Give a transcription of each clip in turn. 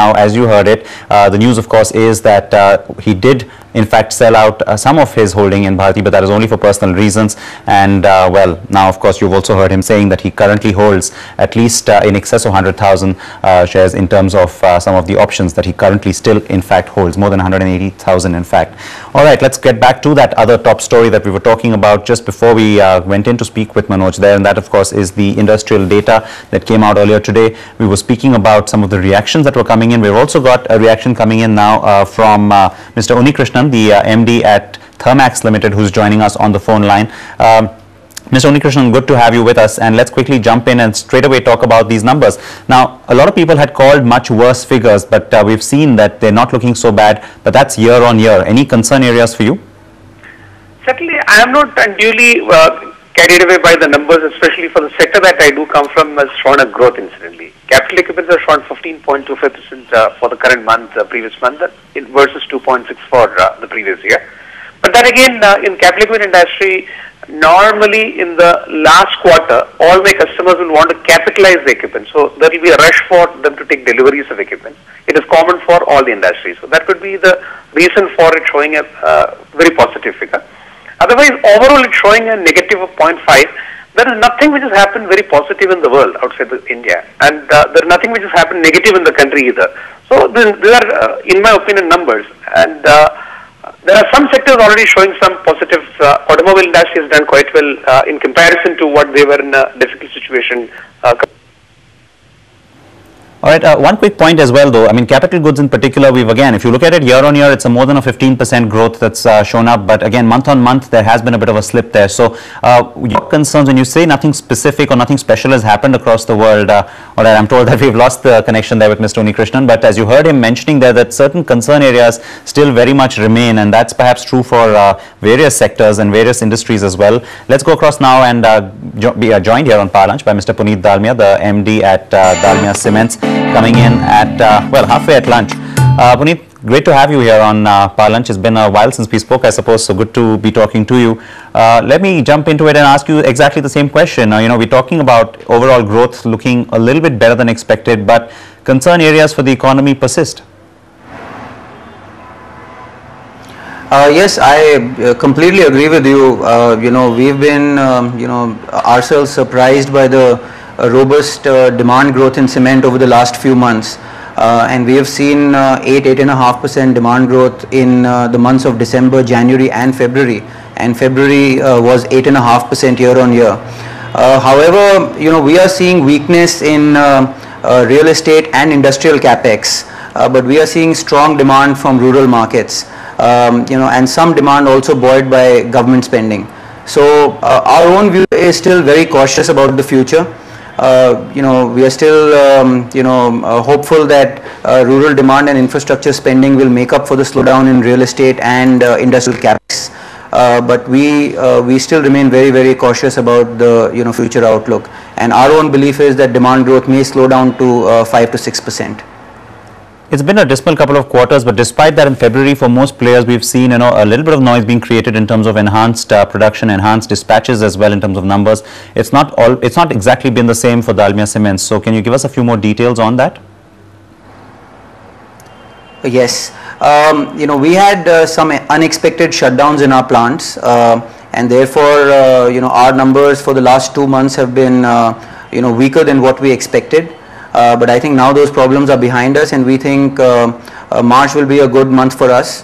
Now, as you heard it, the news, of course, is that he did in fact sell out some of his holding in Bharti, but that is only for personal reasons. And well, now of course you've also heard him saying that he currently holds at least in excess of 100,000 shares in terms of some of the options that he currently still in fact holds, more than 180,000 in fact. All right, let's get back to that other top story that we were talking about just before we went in to speak with Manoj there, and that of course is the industrial data that came out earlier today. We were speaking about some of the reactions that were coming in. We've also got a reaction coming in now from Mr. Unikrishnan, the MD at Thermax Limited, who's joining us on the phone line. Mr. Unikrishnan, good to have you with us, and let's quickly jump in and straight away talk about these numbers. Now, a lot of people had called much worse figures, but we've seen that they're not looking so bad, but that's year on year. Any concern areas for you? Certainly, I am not unduly carried away by the numbers, especially for the sector that I do come from, has shown a growth incidentally. Capital equipments have shown 15.25% for the current month, previous month, versus 2.6 for the previous year. But then again, in capital equipment industry, normally in the last quarter, all my customers will want to capitalize the equipment. So there will be a rush for them to take deliveries of equipment. It is common for all the industries. So that could be the reason for it showing a very positive figure. Otherwise, overall it's showing a negative of 0.5. There is nothing which has happened very positive in the world outside India, and there is nothing which has happened negative in the country either. So these are, in my opinion, numbers. And there are some sectors already showing some positives. Automobile industry has done quite well in comparison to what they were in a difficult situation. All right, one quick point as well though, I mean capital goods in particular, we've again, if you look at it year on year, it's a more than a 15% growth that's shown up, but again month on month there has been a bit of a slip there. So your concerns when you say nothing specific or nothing special has happened across the world, all right, I'm told that we've lost the connection there with Mr. Unikrishnan, but as you heard him mentioning there that certain concern areas still very much remain, and that's perhaps true for various sectors and various industries as well. Let's go across now and be joined here on Power Lunch by Mr. Puneet Dalmia, the MD at Dalmia Cements, coming in at, well, halfway at lunch. Puneet, great to have you here on Power Lunch. It's been a while since we spoke, I suppose, so good to be talking to you. Let me jump into it and ask you exactly the same question. You know, we're talking about overall growth looking a little bit better than expected, but concern areas for the economy persist. Yes, I completely agree with you. You know, we've been, you know, ourselves surprised by the robust demand growth in cement over the last few months, and we have seen 8.5% demand growth in the months of December, January and February was 8.5% year on year. However, you know, we are seeing weakness in real estate and industrial capex, but we are seeing strong demand from rural markets, you know, and some demand also buoyed by government spending. So our own view is still very cautious about the future. You know, we are still, you know, hopeful that rural demand and infrastructure spending will make up for the slowdown in real estate and industrial capex. But we still remain very, very cautious about the, you know, future outlook. And our own belief is that demand growth may slow down to 5 to 6%. It's been a dismal couple of quarters, but despite that in February for most players we've seen, you know, a little bit of noise being created in terms of enhanced production, enhanced dispatches as well in terms of numbers. It's not exactly been the same for Dalmia Cements. So can you give us a few more details on that? Yes, you know, we had some unexpected shutdowns in our plants, and therefore, you know, our numbers for the last 2 months have been, you know, weaker than what we expected. But I think now those problems are behind us, and we think March will be a good month for us.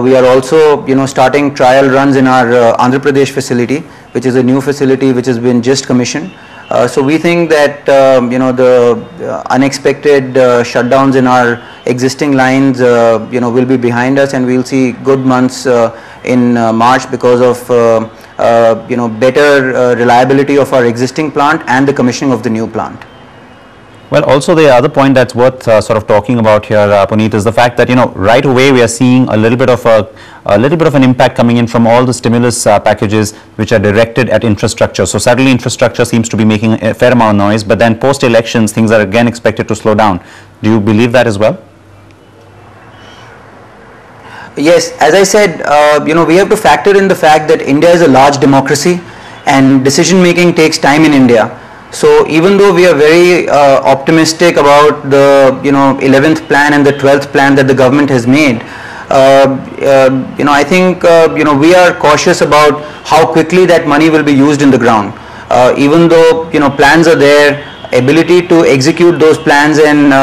We are also, you know, starting trial runs in our Andhra Pradesh facility, which is a new facility which has been just commissioned. So we think that, you know, the unexpected shutdowns in our existing lines, you know, will be behind us, and we'll see good months in March because of, you know, better reliability of our existing plant and the commissioning of the new plant. Well, also the other point that's worth sort of talking about here, Puneet, is the fact that, you know, right away we are seeing a little bit of an impact coming in from all the stimulus packages which are directed at infrastructure. So suddenly infrastructure seems to be making a fair amount of noise, but then post-elections things are again expected to slow down. Do you believe that as well? Yes, as I said, you know, we have to factor in the fact that India is a large democracy and decision making takes time in India. So even though we are very optimistic about the 11th plan and the 12th plan that the government has made, I think we are cautious about how quickly that money will be used in the ground. Even though plans are there, ability to execute those plans and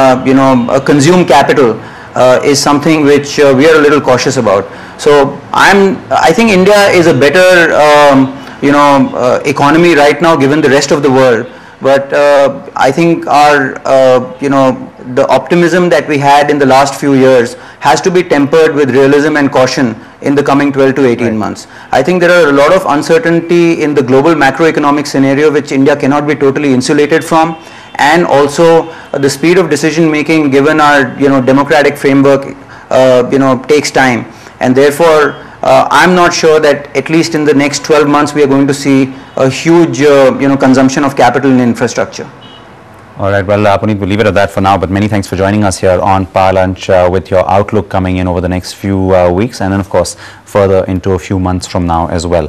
consume capital is something which we are a little cautious about. So I think India is a better economy right now given the rest of the world. But I think our the optimism that we had in the last few years has to be tempered with realism and caution in the coming 12 to 18 months. I think there are a lot of uncertainty in the global macroeconomic scenario which India cannot be totally insulated from, and also the speed of decision making given our democratic framework takes time, and therefore I'm not sure that at least in the next 12 months we are going to see a huge consumption of capital in infrastructure. All right, well, Puneet, we'll leave it at that for now, but many thanks for joining us here on Power Lunch with your outlook coming in over the next few weeks, and then of course further into a few months from now as well.